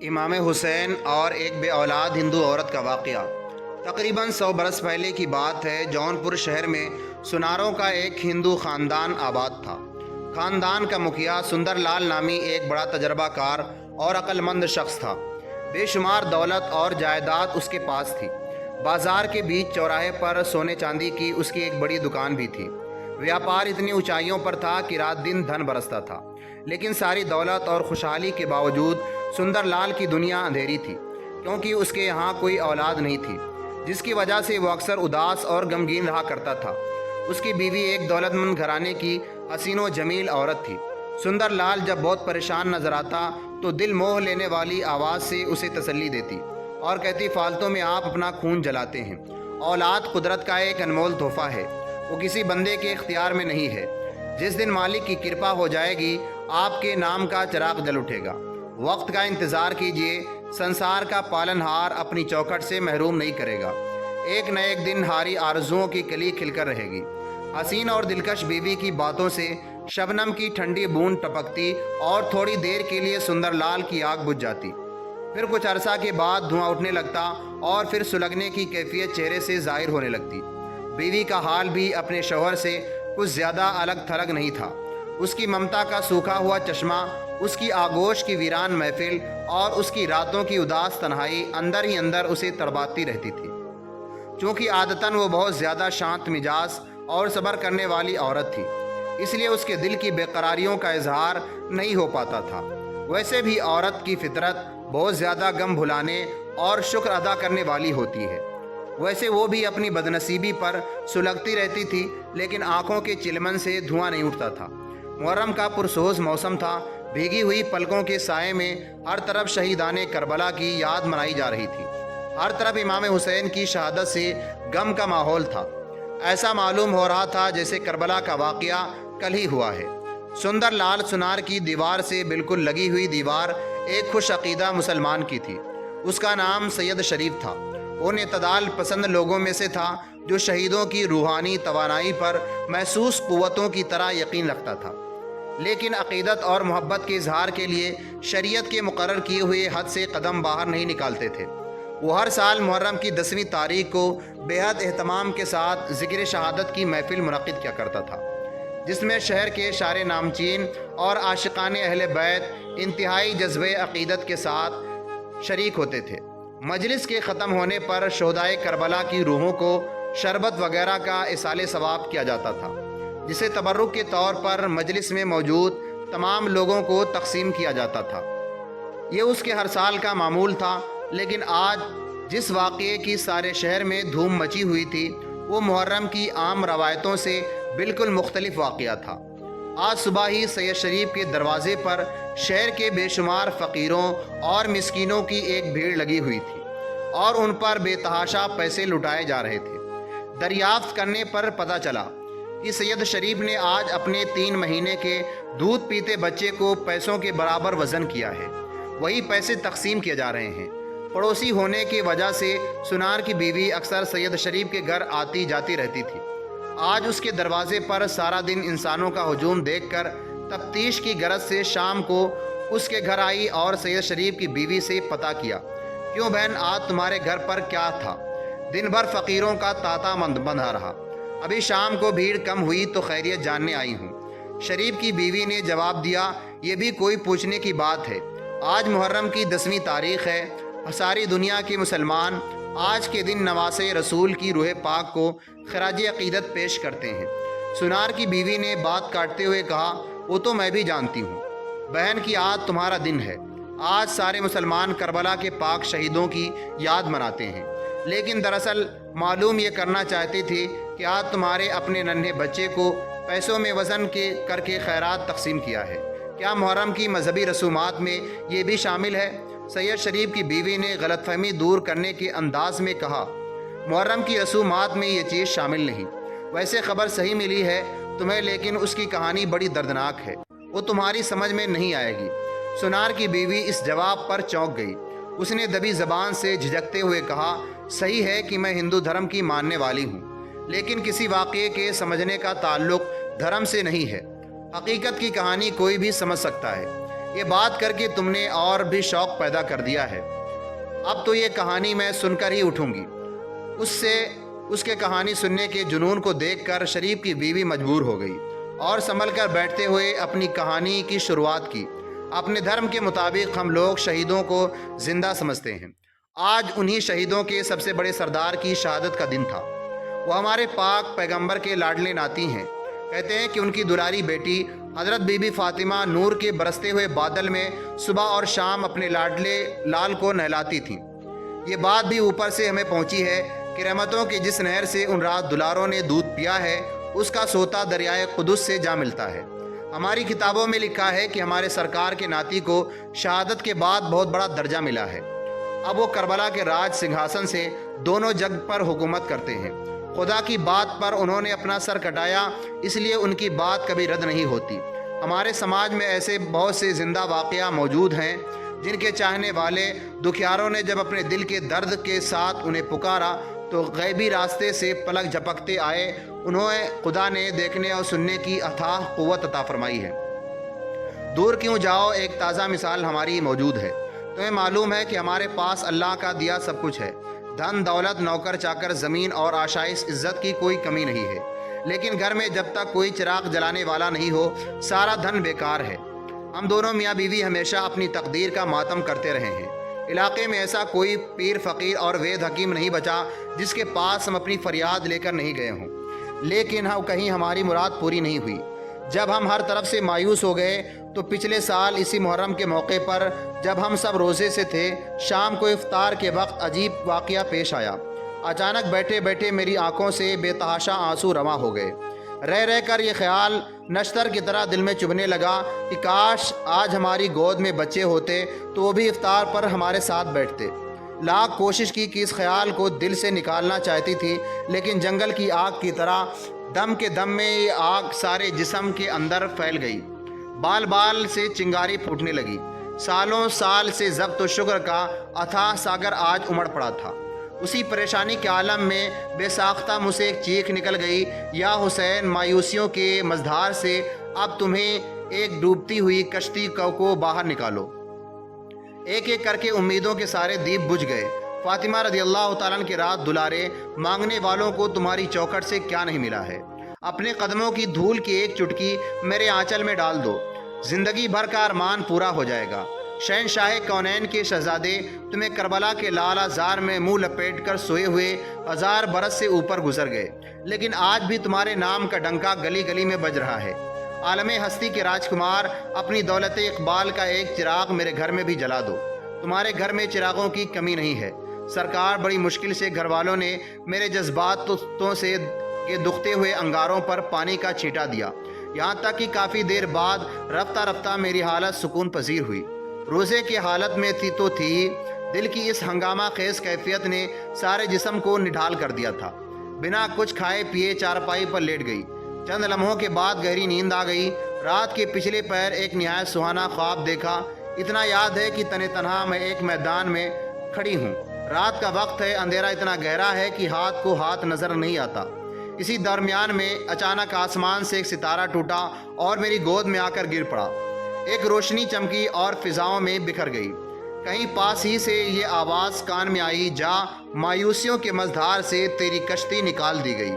امام حسین اور ایک بے اولاد ہندو عورت کا واقعہ تقریباً 100 برس پہلے کی بات ہے۔ جونپور شہر میں سناروں کا ایک ہندو خاندان آباد تھا۔ خاندان کا مکھیا سندر لال نامی ایک بڑا تجربہ کار اور عقل مند شخص تھا۔ بے شمار دولت اور جائیداد اس کے پاس تھی۔ بازار کے بیچ چوراہے پر سونے چاندی کی اس کی ایک بڑی دکان بھی تھی۔ ویاپار اتنی اونچائیوں پر تھا کہ رات دن دھن برستا تھا، لیکن ساری دولت اور خوشحالی کے باوجود سندر لال کی دنیا اندھیری تھی، کیونکہ اس کے یہاں کوئی اولاد نہیں تھی، جس کی وجہ سے وہ اکثر اداس اور غمگین رہا کرتا تھا۔ اس کی بیوی ایک دولت مند گھرانے کی حسین و جمیل عورت تھی۔ سندر لال جب بہت پریشان نظر آتا تو دل موہ لینے والی آواز سے اسے تسلی دیتی اور کہتی، فالتو میں آپ اپنا خون جلاتے ہیں۔ اولاد قدرت کا ایک انمول تحفہ ہے، وہ کسی بندے کے اختیار میں نہیں ہے۔ جس دن مالک کی کرپا ہو جائے گی، آپ کے نام کا چراغ جل اٹھے گا۔ وقت کا انتظار کیجیے، سنسار کا پالن ہار اپنی چوکھٹ سے محروم نہیں کرے گا۔ ایک نہ ایک دن ہاری آرزوؤں کی کلی کھل کر رہے گی۔ حسین اور دلکش بیوی کی باتوں سے شبنم کی ٹھنڈی بوند ٹپکتی اور تھوڑی دیر کے لیے سندر لال کی آگ بجھ جاتی۔ پھر کچھ عرصہ کے بعد دھواں اٹھنے لگتا اور پھر سلگنے کی کیفیت چہرے سے ظاہر ہونے لگتی۔ بیوی کا حال بھی اپنے شوہر سے کچھ زیادہ الگ تھلگ نہیں تھا۔ اس کی ممتا کا سوکھا ہوا چشمہ، اس کی آغوش کی ویران محفل اور اس کی راتوں کی اداس تنہائی اندر ہی اندر اسے تڑپاتی رہتی تھی۔ چونکہ عادتاً وہ بہت زیادہ شانت مزاج اور صبر کرنے والی عورت تھی، اس لیے اس کے دل کی بے قراریوں کا اظہار نہیں ہو پاتا تھا۔ ویسے بھی عورت کی فطرت بہت زیادہ غم بھلانے اور شکر ادا کرنے والی ہوتی ہے۔ ویسے وہ بھی اپنی بدنصیبی پر سلگتی رہتی تھی، لیکن آنکھوں کے چلمن سے دھواں نہیں اٹھتا تھا۔ محرم کا پرسوز موسم تھا۔ بھیگی ہوئی پلکوں کے سائے میں ہر طرف شہیدان کربلا کی یاد منائی جا رہی تھی۔ ہر طرف امام حسین کی شہادت سے غم کا ماحول تھا۔ ایسا معلوم ہو رہا تھا جیسے کربلا کا واقعہ کل ہی ہوا ہے۔ سندر لال سنار کی دیوار سے بالکل لگی ہوئی دیوار ایک خوش عقیدہ مسلمان کی تھی۔ اس کا نام سید شریف تھا۔ وہ اعتدال پسند لوگوں میں سے تھا جو شہیدوں کی روحانی توانائی پر محسوس قوتوں کی طرح یقین رکھتا تھا، لیکن عقیدت اور محبت کے اظہار کے لیے شریعت کے مقرر کیے ہوئے حد سے قدم باہر نہیں نکالتے تھے۔ وہ ہر سال محرم کی 10ویں تاریخ کو بے حد اہتمام کے ساتھ ذکر شہادت کی محفل منعقد کیا کرتا تھا، جس میں شہر کے شار نامچین اور عاشقان اہل بیت انتہائی جذبے عقیدت کے ساتھ شریک ہوتے تھے۔ مجلس کے ختم ہونے پر شہدائے کربلا کی روحوں کو شربت وغیرہ کا ایصال ثواب کیا جاتا تھا، جسے تبرک کے طور پر مجلس میں موجود تمام لوگوں کو تقسیم کیا جاتا تھا۔ یہ اس کے ہر سال کا معمول تھا، لیکن آج جس واقعے کی سارے شہر میں دھوم مچی ہوئی تھی، وہ محرم کی عام روایتوں سے بالکل مختلف واقعہ تھا۔ آج صبح ہی سید شریف کے دروازے پر شہر کے بے شمار فقیروں اور مسکینوں کی ایک بھیڑ لگی ہوئی تھی اور ان پر بے تحاشا پیسے لٹائے جا رہے تھے۔ دریافت کرنے پر پتہ چلا کہ سید شریف نے آج اپنے 3 مہینے کے دودھ پیتے بچے کو پیسوں کے برابر وزن کیا ہے۔ وہی پیسے تقسیم کیے جا رہے ہیں۔ پڑوسی ہونے کی وجہ سے سنار کی بیوی اکثر سید شریف کے گھر آتی جاتی رہتی تھی۔ آج اس کے دروازے پر سارا دن انسانوں کا ہجوم دیکھ کر تفتیش کی غرض سے شام کو اس کے گھر آئی اور سید شریف کی بیوی سے پتہ کیا، کیوں بہن، آج تمہارے گھر پر کیا تھا؟ دن بھر فقیروں کا تاتا بندھا رہا، ابھی شام کو بھیڑ کم ہوئی تو خیریت جاننے آئی ہوں۔ شریف کی بیوی نے جواب دیا، یہ بھی کوئی پوچھنے کی بات ہے؟ آج محرم کی 10ویں تاریخ ہے۔ ساری دنیا کے مسلمان آج کے دن نواز رسول کی روح پاک کو خراج عقیدت پیش کرتے ہیں۔ سنار کی بیوی نے بات کاٹتے ہوئے کہا، وہ تو میں بھی جانتی ہوں بہن کہ آج تمہارا دن ہے۔ آج سارے مسلمان کربلا کے پاک شہیدوں کی یاد مناتے ہیں، لیکن دراصل معلوم یہ کرنا چاہتی تھی کہ آج تمہارے اپنے ننھے بچے کو پیسوں میں وزن کر کے خیرات تقسیم کیا ہے۔ کیا محرم کی مذہبی رسومات میں یہ بھی شامل ہے؟ سید شریف کی بیوی نے غلط فہمی دور کرنے کے انداز میں کہا، محرم کی رسومات میں یہ چیز شامل نہیں۔ ویسے خبر صحیح ملی ہے تمہیں، لیکن اس کی کہانی بڑی دردناک ہے، وہ تمہاری سمجھ میں نہیں آئے گی۔ سنار کی بیوی اس جواب پر چونک گئی۔ اس نے دبی زبان سے جھجکتے ہوئے کہا، صحیح ہے کہ میں ہندو دھرم کی ماننے والی ہوں، لیکن کسی واقعے کے سمجھنے کا تعلق دھرم سے نہیں ہے۔ حقیقت کی کہانی کوئی بھی سمجھ سکتا ہے۔ یہ بات کر کے تم نے اور بھی شوق پیدا کر دیا ہے۔ اب تو یہ کہانی میں سن کر ہی اٹھوں گی۔ اس کے کہانی سننے کے جنون کو دیکھ کر شریف کی بیوی مجبور ہو گئی اور سنبھل کر بیٹھتے ہوئے اپنی کہانی کی شروعات کی۔ اپنے دھرم کے مطابق ہم لوگ شہیدوں کو زندہ سمجھتے ہیں۔ آج انہی شہیدوں کے سب سے بڑے سردار کی شہادت کا دن تھا۔ وہ ہمارے پاک پیغمبر کے لاڈلے ناتی ہیں۔ کہتے ہیں کہ ان کی دلاری بیٹی حضرت بی بی فاطمہ نور کے برستے ہوئے بادل میں صبح اور شام اپنے لاڈلے لال کو نہلاتی تھیں۔ یہ بات بھی اوپر سے ہمیں پہنچی ہے کہ رحمتوں کی جس نہر سے ان رات دلاروں نے دودھ پیا ہے اس کا سوتا دریائے قدس سے جا ملتا ہے۔ ہماری کتابوں میں لکھا ہے کہ ہمارے سرکار کے ناتی کو شہادت کے بعد بہت بڑا درجہ ملا ہے۔ اب وہ کربلا کے راج سنگھاسن سے دونوں جگ پر حکومت کرتے ہیں۔ خدا کی بات پر انہوں نے اپنا سر کٹایا، اس لیے ان کی بات کبھی رد نہیں ہوتی۔ ہمارے سماج میں ایسے بہت سے زندہ واقعہ موجود ہیں جن کے چاہنے والے دکھیاروں نے جب اپنے دل کے درد کے ساتھ انہیں پکارا تو غیبی راستے سے پلک جھپکتے آئے۔ انہیں خدا نے دیکھنے اور سننے کی اتھاہ قوت عطا فرمائی ہے۔ دور کیوں جاؤ، ایک تازہ مثال ہماری موجود ہے۔ تمہیں معلوم ہے کہ ہمارے پاس اللہ کا دیا سب کچھ ہے۔ دھن دولت، نوکر چاکر، زمین اور آشائش عزت کی کوئی کمی نہیں ہے، لیکن گھر میں جب تک کوئی چراغ جلانے والا نہیں ہو سارا دھن بیکار ہے۔ ہم دونوں میاں بیوی ہمیشہ اپنی تقدیر کا ماتم کرتے رہے ہیں۔ علاقے میں ایسا کوئی پیر فقیر اور وید حکیم نہیں بچا جس کے پاس ہم اپنی فریاد لے کر نہیں گئے ہوں، لیکن کہیں ہماری مراد پوری نہیں ہوئی۔ جب ہم ہر طرف سے مایوس ہو گئے تو پچھلے سال اسی محرم کے موقع پر جب ہم سب روزے سے تھے، شام کو افطار کے وقت عجیب واقعہ پیش آیا۔ اچانک بیٹھے بیٹھے میری آنکھوں سے بے تحاشا آنسو رواں ہو گئے۔ رہ کر یہ خیال نشتر کی طرح دل میں چبھنے لگا کہ کاش آج ہماری گود میں بچے ہوتے تو وہ بھی افطار پر ہمارے ساتھ بیٹھتے۔ لاکھ کوشش کی کہ اس خیال کو دل سے نکالنا چاہتی تھی، لیکن جنگل کی آگ کی طرح دم کے دم میں یہ آگ سارے جسم کے اندر پھیل گئی۔ بال بال سے چنگاری پھوٹنے لگی۔ سالوں سال سے ضبط و شکر کا اتھاہ ساگر آج امڑ پڑا تھا۔ اسی پریشانی کے عالم میں بے ساختہ مجھ سے ایک چیخ نکل گئی، یا حسین، مایوسیوں کے مزدھار سے اب تمہیں ایک ڈوبتی ہوئی کشتی کو باہر نکالو۔ ایک ایک کر کے امیدوں کے سارے دیپ بجھ گئے۔ فاطمہ رضی اللہ تعالیٰ کے رات دلارے مانگنے والوں کو تمہاری چوکھٹ سے کیا نہیں ملا ہے؟ اپنے قدموں کی دھول کی ایک چٹکی میرے آنچل میں ڈال دو، زندگی بھر کا ارمان پورا ہو جائے گا۔ شہنشاہ کونین کے شہزادے تمہیں کربلا کے لالا زار میں منہ لپیٹ کر سوئے ہوئے 1000 برس سے اوپر گزر گئے، لیکن آج بھی تمہارے نام کا ڈنکا گلی گلی میں بج رہا ہے۔ عالم ہستی کے راجکمار، اپنی دولت اقبال کا ایک چراغ میرے گھر میں بھی جلا دو۔ تمہارے گھر میں چراغوں کی کمی نہیں ہے۔ سرکار، بڑی مشکل سے گھر والوں نے میرے جذباتوں سے کے دکھتے ہوئے انگاروں پر پانی کا چھینٹا دیا، یہاں تک کہ کافی دیر بعد رفتہ رفتہ میری حالت سکون پذیر ہوئی۔ روزے کی حالت میں تھی تو تھی، دل کی اس ہنگامہ خیز کیفیت نے سارے جسم کو نڈھال کر دیا تھا۔ بنا کچھ کھائے پیے چارپائی پر لیٹ گئی۔ چند لمحوں کے بعد گہری نیند آ گئی۔ رات کے پچھلے پہر ایک نہایت سہانا خواب دیکھا۔ اتنا یاد ہے کہ تنے تنہا میں ایک میدان میں کھڑی ہوں۔ رات کا وقت ہے، اندھیرا اتنا گہرا ہے کہ ہاتھ کو ہاتھ نظر نہیں آتا۔ اسی درمیان میں اچانک آسمان سے ایک ستارہ ٹوٹا اور میری گود میں آ کر گر پڑا۔ ایک روشنی چمکی اور فضاؤں میں بکھر گئی۔ کہیں پاس ہی سے یہ آواز کان میں آئی، جا، مایوسیوں کے مزدھار سے تیری کشتی نکال دی گئی۔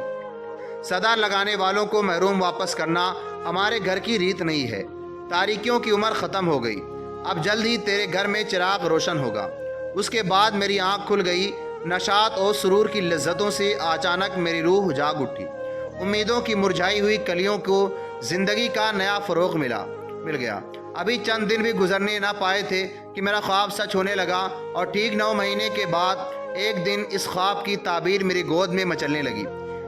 صدا لگانے والوں کو محروم واپس کرنا ہمارے گھر کی ریت نہیں ہے۔ تاریکیوں کی عمر ختم ہو گئی، اب جلد ہی تیرے گھر میں چراغ روشن ہوگا۔ اس کے بعد میری آنکھ کھل گئی۔ نشاط اور سرور کی لذتوں سے اچانک میری روح جاگ اٹھی۔ امیدوں کی مرجھائی ہوئی کلیوں کو زندگی کا نیا فروغ مل گیا۔ ابھی چند دن بھی گزرنے نہ پائے تھے کہ میرا خواب سچ ہونے لگا، اور ٹھیک 9 مہینے کے بعد ایک دن اس خواب کی تعبیر میری گود میں مچلنے لگی۔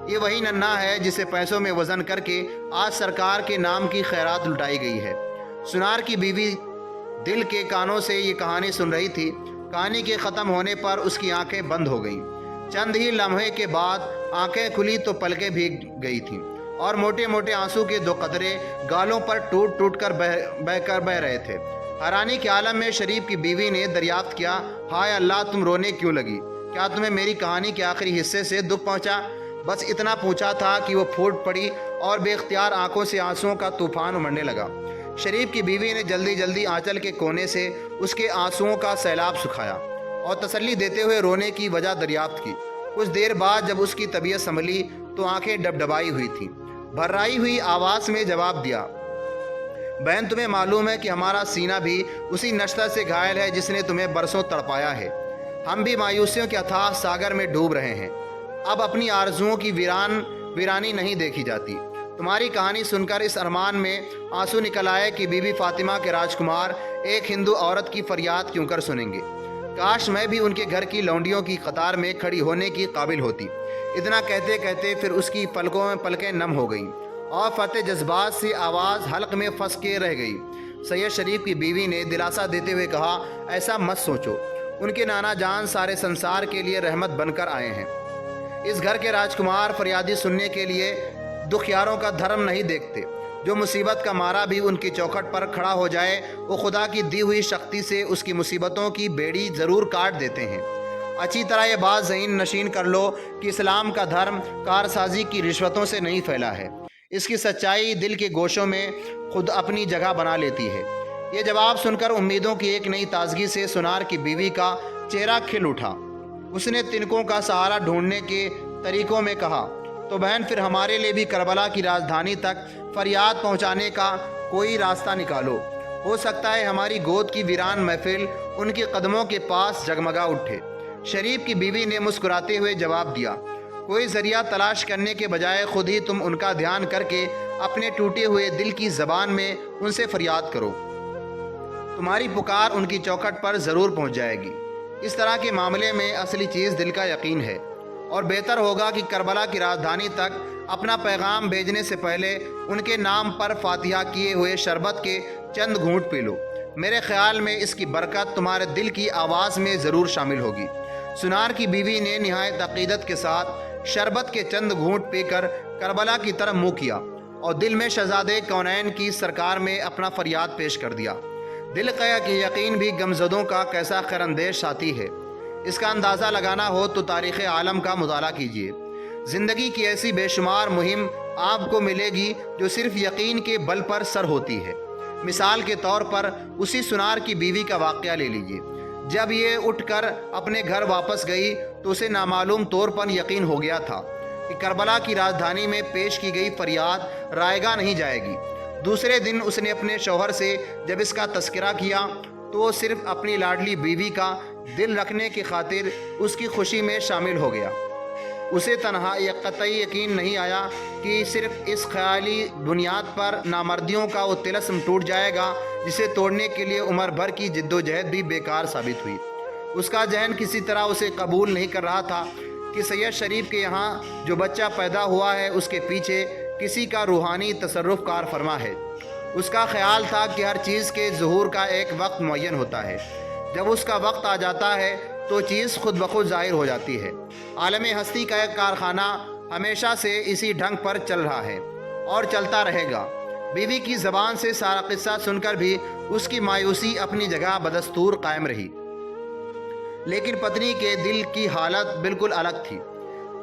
یہ وہی ننھا ہے جسے پیسوں میں وزن کر کے آج سرکار کے نام کی خیرات لٹائی گئی ہے۔ سنار کی بیوی دل کے کانوں سے یہ کہانی سن رہی تھی۔ کہانی کے ختم ہونے پر اس کی آنکھیں بند ہو گئیں۔ چند ہی لمحے کے بعد آنکھیں کھلی تو پلکیں بھیگ گئی تھیں، اور موٹے موٹے آنسو کے 2 قطرے گالوں پر ٹوٹ ٹوٹ کر بہ رہے تھے۔ حیرانی کے عالم میں شریف کی بیوی نے دریافت کیا، ہائے اللہ، تم رونے کیوں لگی؟ کیا تمہیں میری کہانی کے آخری حصے سے دکھ پہنچا؟ بس اتنا پوچھا تھا کہ وہ پھوٹ پڑی اور بے اختیار آنکھوں سے آنسوؤں کا طوفان امڑنے لگا۔ شریف کی بیوی نے جلدی جلدی آنچل کے کونے سے اس کے آنسوؤں کا سیلاب سکھایا اور تسلی دیتے ہوئے رونے کی وجہ دریافت کی۔ کچھ دیر بعد جب اس کی طبیعت سنبھلی تو آنکھیں ڈبڈبائی ہوئی تھیں۔ بھررائی ہوئی آواز میں جواب دیا، بہن تمہیں معلوم ہے کہ ہمارا سینہ بھی اسی نشتر سے گھائل ہے جس نے تمہیں برسوں تڑپایا ہے۔ ہم بھی مایوسیوں کے اتھاہ ساگر میں ڈوب رہے ہیں۔ اب اپنی آرزوؤں کی ویرانی نہیں دیکھی جاتی۔ تمہاری کہانی سن کر اس ارمان میں آنسو نکل آئے کہ بی بی فاطمہ کے راجکمار ایک ہندو عورت کی فریاد کیوں کر سنیں گے۔ کاش میں بھی ان کے گھر کی لونڈیوں کی قطار میں کھڑی ہونے کی قابل ہوتی۔ اتنا کہتے کہتے پھر اس کی پلکوں میں پلکیں نم ہو گئیں اور فتح جذبات سے آواز حلق میں پھنس کے رہ گئی۔ سید شریف کی بیوی نے دلاسا دیتے ہوئے کہا، ایسا مت سوچو، ان کے نانا جان سارے سنسار کے لیے رحمت بن کر آئے ہیں۔ اس گھر کے راجکمار فریادی سننے کے لیے دکھیاروں کا دھرم نہیں دیکھتے۔ جو مصیبت کا مارا بھی ان کی چوکھٹ پر کھڑا ہو جائے وہ خدا کی دی ہوئی شکتی سے اس کی مصیبتوں کی بیڑی ضرور کاٹ دیتے ہیں۔ اچھی طرح یہ بات ذہن نشین کر لو کہ اسلام کا دھرم کارسازی کی رشوتوں سے نہیں پھیلا ہے۔ اس کی سچائی دل کے گوشوں میں خود اپنی جگہ بنا لیتی ہے۔ یہ جواب سن کر امیدوں کی ایک نئی تازگی سے سنار کی بیوی کا چہرہ کھل اٹھا۔ اس نے تنکوں کا سہارا ڈھونڈنے کے طریقوں میں کہا، تو بہن پھر ہمارے لیے بھی کربلا کی راجدھانی تک فریاد پہنچانے کا کوئی راستہ نکالو۔ ہو سکتا ہے ہماری گود کی ویران محفل ان کے قدموں کے پاس جگمگا اٹھے۔ شریف کی بیوی نے مسکراتے ہوئے جواب دیا، کوئی ذریعہ تلاش کرنے کے بجائے خود ہی تم ان کا دھیان کر کے اپنے ٹوٹے ہوئے دل کی زبان میں ان سے فریاد کرو۔ تمہاری پکار ان کی چوکھٹ پر ضرور پہنچ جائے گی۔ اس طرح کے معاملے میں اصلی چیز دل کا یقین ہے، اور بہتر ہوگا کہ کربلا کی راجدھانی تک اپنا پیغام بھیجنے سے پہلے ان کے نام پر فاتحہ کیے ہوئے شربت کے چند گھونٹ پی لو۔ میرے خیال میں اس کی برکت تمہارے دل کی آواز میں ضرور شامل ہوگی۔ سنار کی بیوی نے نہایت عقیدت کے ساتھ شربت کے چند گھونٹ پی کر کربلا کی طرف منہ کیا اور دل میں شہزادے کونین کی سرکار میں اپنا فریاد پیش کر دیا۔ دل کا یقین بھی غمزدوں کا کیسا خیر اندیش ساتھی ہے، اس کا اندازہ لگانا ہو تو تاریخ عالم کا مطالعہ کیجیے۔ زندگی کی ایسی بے شمار مہم آپ کو ملے گی جو صرف یقین کے بل پر سر ہوتی ہے۔ مثال کے طور پر اسی سنار کی بیوی کا واقعہ لے لیجیے۔ جب یہ اٹھ کر اپنے گھر واپس گئی تو اسے نامعلوم طور پر یقین ہو گیا تھا کہ کربلا کی راجدھانی میں پیش کی گئی فریاد رائیگاں نہیں جائے گی۔ دوسرے دن اس نے اپنے شوہر سے جب اس کا تذکرہ کیا تو وہ صرف اپنی لاڈلی بیوی کا دل رکھنے کی خاطر اس کی خوشی میں شامل ہو گیا۔ اسے تنہا قطعی یقین نہیں آیا کہ صرف اس خیالی بنیاد پر نامردیوں کا وہ طلسم ٹوٹ جائے گا جسے توڑنے کے لیے عمر بھر کی جد و جہد بھی بیکار ثابت ہوئی۔ اس کا ذہن کسی طرح اسے قبول نہیں کر رہا تھا کہ سید شریف کے یہاں جو بچہ پیدا ہوا ہے اس کے پیچھے کسی کا روحانی تصرف کار فرما ہے۔ اس کا خیال تھا کہ ہر چیز کے ظہور کا ایک وقت معین ہوتا ہے، جب اس کا وقت آ جاتا ہے تو چیز خود بخود ظاہر ہو جاتی ہے۔ عالم ہستی کا ایک کارخانہ ہمیشہ سے اسی ڈھنگ پر چل رہا ہے اور چلتا رہے گا۔ بیوی کی زبان سے سارا قصہ سن کر بھی اس کی مایوسی اپنی جگہ بدستور قائم رہی، لیکن پتنی کے دل کی حالت بالکل الگ تھی۔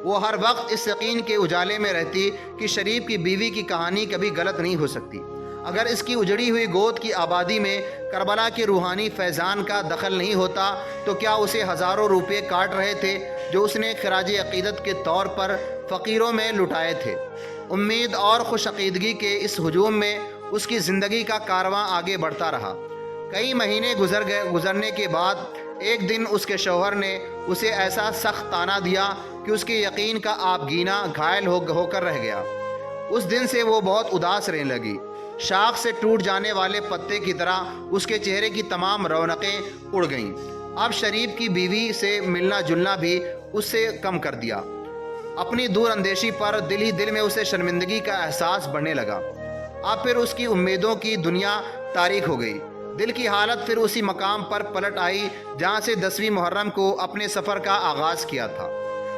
وہ ہر وقت اس یقین کے اجالے میں رہتی کہ شریف کی بیوی کی کہانی کبھی غلط نہیں ہو سکتی۔ اگر اس کی اجڑی ہوئی گود کی آبادی میں کربلا کے روحانی فیضان کا دخل نہیں ہوتا تو کیا اسے ہزاروں روپے کاٹ رہے تھے جو اس نے خراج عقیدت کے طور پر فقیروں میں لٹائے تھے۔ امید اور خوش عقیدگی کے اس ہجوم میں اس کی زندگی کا کارواں آگے بڑھتا رہا۔ کئی مہینے گزرنے کے بعد ایک دن اس کے شوہر نے اسے ایسا سخت طعنہ دیا کہ اس کے یقین کا آبگینہ گھائل ہو کر رہ گیا۔ اس دن سے وہ بہت اداس رہنے لگی۔ شاخ سے ٹوٹ جانے والے پتے کی طرح اس کے چہرے کی تمام رونقیں اڑ گئیں۔ اب شریف کی بیوی سے ملنا جلنا بھی اس سے کم کر دیا۔ اپنی دور اندیشی پر دل ہی دل میں اسے شرمندگی کا احساس بڑھنے لگا۔ اب پھر اس کی امیدوں کی دنیا تاریک ہو گئی۔ دل کی حالت پھر اسی مقام پر پلٹ آئی جہاں سے 10ویں محرم کو اپنے سفر کا آغاز کیا تھا۔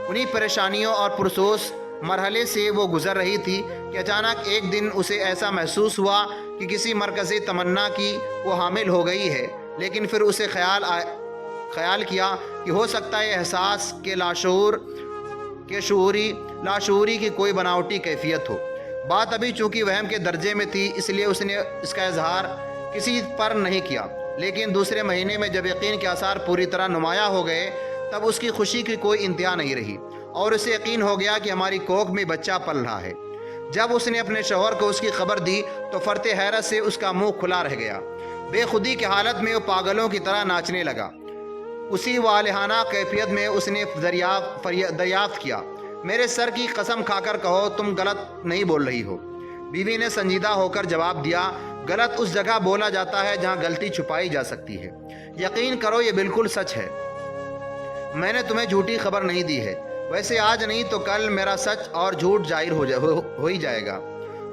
انہی پریشانیوں اور پرسوس مرحلے سے وہ گزر رہی تھی کہ اچانک ایک دن اسے ایسا محسوس ہوا کہ کسی مرکزی تمنا کی وہ حامل ہو گئی ہے، لیکن پھر اسے خیال کیا کہ ہو سکتا ہے احساس کے لاشعوری کی کوئی بناوٹی کیفیت ہو۔ بات ابھی چونکہ وہم کے درجے میں تھی اس لیے اس نے اس کا اظہار کسی پر نہیں کیا، لیکن دوسرے مہینے میں جب یقین کے آثار پوری طرح نمایاں ہو گئے تب اس کی خوشی کی کوئی انتہا نہیں رہی اور اسے یقین ہو گیا کہ ہماری کوکھ میں بچہ پل رہا ہے۔ جب اس نے اپنے شوہر کو اس کی خبر دی تو فرط حیرت سے اس کا منہ کھلا رہ گیا۔ بے خودی کی حالت میں وہ پاگلوں کی طرح ناچنے لگا۔ اسی والہانہ کیفیت میں اس نے دریافت کیا، میرے سر کی قسم کھا کر کہو تم غلط نہیں بول رہی ہو۔ بیوی نے سنجیدہ ہو کر جواب دیا، غلط اس جگہ بولا جاتا ہے جہاں غلطی چھپائی جا سکتی ہے۔ یقین کرو یہ بالکل سچ ہے، میں نے تمہیں جھوٹی خبر نہیں دی ہے۔ ویسے آج نہیں تو کل میرا سچ اور جھوٹ ظاہر ہو ہی جائے گا،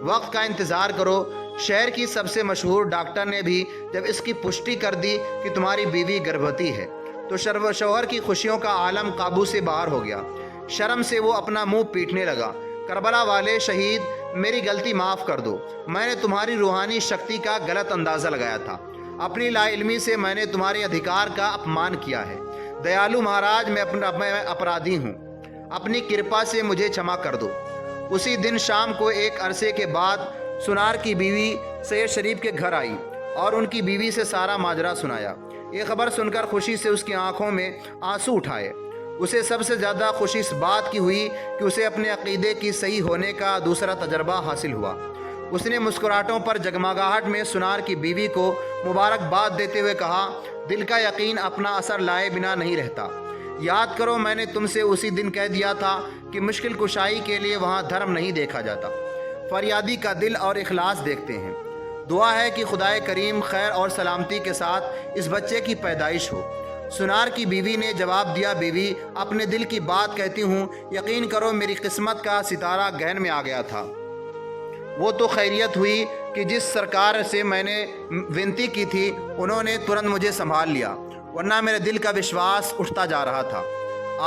وقت کا انتظار کرو۔ شہر کی سب سے مشہور ڈاکٹر نے بھی جب اس کی پشٹی کر دی کہ تمہاری بیوی گربھوتی ہے تو شوہر کی خوشیوں کا عالم قابو سے باہر ہو گیا۔ شرم سے وہ اپنا منہ پیٹنے لگا۔ کربلا والے شہید، میری غلطی معاف کر دو، میں نے تمہاری روحانی شکتی کا غلط اندازہ لگایا تھا، اپنی لا علمی سے میں نے تمہارے ادھیکار کا اپمان کیا ہے۔ دیالو مہاراج، میں اپرادھی ہوں، اپنی کرپا سے مجھے چھما کر دو۔ اسی دن شام کو ایک عرصے کے بعد سنار کی بیوی سید شریف کے گھر آئی اور ان کی بیوی سے سارا ماجرا سنایا۔ یہ خبر سن کر خوشی سے اس کی آنکھوں میں آنسو اٹھائے۔ اسے سب سے زیادہ خوشی اس بات کی ہوئی کہ اسے اپنے عقیدے کی صحیح ہونے کا دوسرا تجربہ حاصل ہوا۔ اس نے مسکراہٹوں پر جگمگاہٹ میں سنار کی بیوی کو مبارکباد دیتے ہوئے کہا، دل کا یقین اپنا اثر لائے بنا نہیں رہتا۔ یاد کرو میں نے تم سے اسی دن کہہ دیا تھا کہ مشکل کشائی کے لیے وہاں دھرم نہیں دیکھا جاتا، فریادی کا دل اور اخلاص دیکھتے ہیں۔ دعا ہے کہ خدائے کریم خیر اور سلامتی کے ساتھ اس بچے کی پیدائش ہو۔ سنار کی بیوی نے جواب دیا، بیوی اپنے دل کی بات کہتی ہوں، یقین کرو میری قسمت کا ستارہ گہن میں آ گیا تھا۔ وہ تو خیریت ہوئی کہ جس سرکار سے میں نے ونتی کی تھی انہوں نے ترنت مجھے سنبھال لیا، ورنہ میرے دل کا وشواس اٹھتا جا رہا تھا۔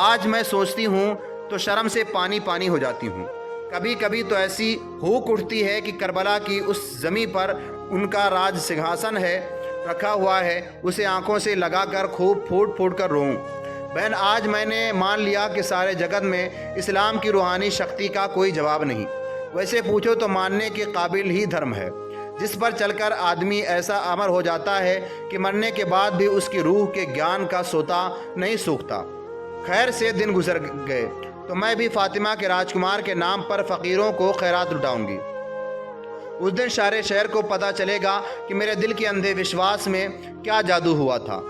آج میں سوچتی ہوں تو شرم سے پانی پانی ہو جاتی ہوں۔ کبھی کبھی تو ایسی ہوک اٹھتی ہے کہ کربلا کی اس زمین پر ان کا راج سنگھاسن ہے رکھا ہوا ہے، اسے آنکھوں سے لگا کر خوب پھوٹ پھوٹ کر روؤں۔ بہن آج میں نے مان لیا کہ سارے جگت میں اسلام کی روحانی شکتی کا کوئی جواب نہیں۔ ویسے پوچھو تو ماننے کے قابل ہی دھرم ہے، جس پر چل کر آدمی ایسا امر ہو جاتا ہے کہ مرنے کے بعد بھی اس کی روح کے گیان کا سوتا نہیں سوکھتا۔ خیر سے دن گزر گئے تو میں بھی فاطمہ کے راجکمار کے نام پر فقیروں کو خیرات لٹاؤں گی۔ اس دن سارے شہر کو پتہ چلے گا کہ میرے دل کے اندھے وشواس میں کیا جادو ہوا تھا۔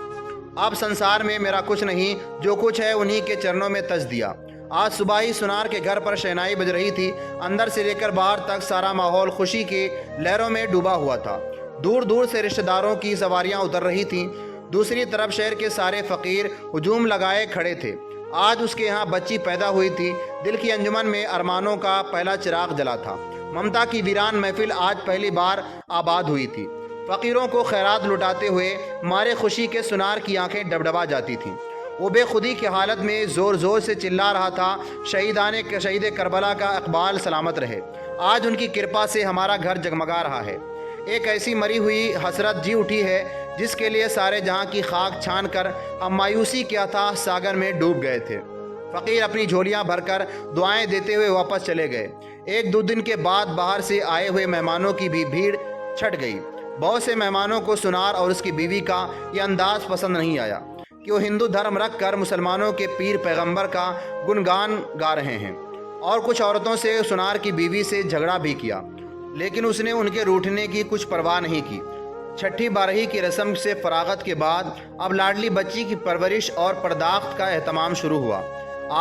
اب سنسار میں میرا کچھ نہیں، جو کچھ ہے انہی کے چرنوں میں تج دیا۔ آج صبح ہی سنار کے گھر پر شہنائی بج رہی تھی، اندر سے لے کر باہر تک سارا ماحول خوشی کی لہروں میں ڈوبا ہوا تھا۔ دور دور سے رشتہ داروں کی سواریاں اتر رہی تھیں، دوسری طرف شہر کے سارے فقیر ہجوم لگائے کھڑے تھے۔ آج اس کے یہاں بچی پیدا ہوئی تھی، دل کی انجمن میں ارمانوں کا پہلا چراغ جلا تھا۔ ممتا کی ویران محفل آج پہلی بار آباد ہوئی تھی۔ فقیروں کو خیرات لٹاتے ہوئے مارے خوشی کے سنار کی آنکھیں ڈبڈبا جاتی تھیں۔ وہ بے خودی کی حالت میں زور زور سے چلا رہا تھا، شہید کربلا کا اقبال سلامت رہے، آج ان کی کرپا سے ہمارا گھر جگمگا رہا ہے۔ ایک ایسی مری ہوئی حسرت جی اٹھی ہے جس کے لیے سارے جہاں کی خاک چھان کر ہم مایوسی کیا تھا ساگر میں ڈوب گئے تھے۔ فقیر اپنی جھولیاں بھر کر دعائیں دیتے ہوئے واپس چلے گئے۔ ایک دو دن کے بعد باہر سے آئے ہوئے مہمانوں کی بھی بھیڑ چھٹ گئی۔ بہت سے مہمانوں کو سنار اور اس کی بیوی کا یہ انداز پسند نہیں آیا کہ وہ ہندو دھرم رکھ کر مسلمانوں کے پیر پیغمبر کا گنگان گا رہے ہیں، اور کچھ عورتوں سے سنار کی بیوی سے جھگڑا بھی کیا، لیکن اس نے ان کے روٹھنے کی کچھ پرواہ نہیں کی۔ چھٹی بارہی کی رسم سے فراغت کے بعد اب لاڈلی بچی کی پرورش اور پرداخت کا اہتمام شروع ہوا۔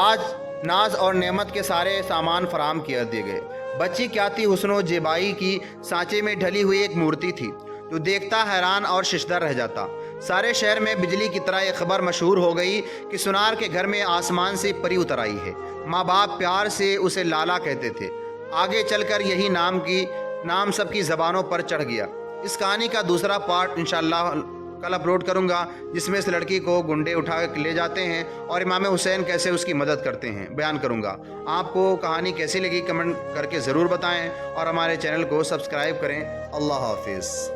آج ناز اور نعمت کے سارے سامان فراہم کر دیے گئے۔ بچی کیا تھی، حسن و زیبائی کی سانچے میں ڈھلی ہوئی ایک مورتی تھی جو دیکھتا حیران اور ششدر رہ جاتا۔ سارے شہر میں بجلی کی طرح یہ خبر مشہور ہو گئی کہ سنار کے گھر میں آسمان سے پری اتر آئی ہے۔ ماں باپ پیار سے اسے لالا کہتے تھے، آگے چل کر یہی نام سب کی زبانوں پر چڑھ گیا۔ اس کہانی کا دوسرا پارٹ انشاءاللہ کل اپلوڈ کروں گا، جس میں اس لڑکی کو گنڈے اٹھا کے لے جاتے ہیں اور امام حسین کیسے اس کی مدد کرتے ہیں بیان کروں گا۔ آپ کو کہانی کیسی لگی کمنٹ کر کے ضرور بتائیں اور ہمارے چینل کو سبسکرائب کریں۔ اللہ حافظ۔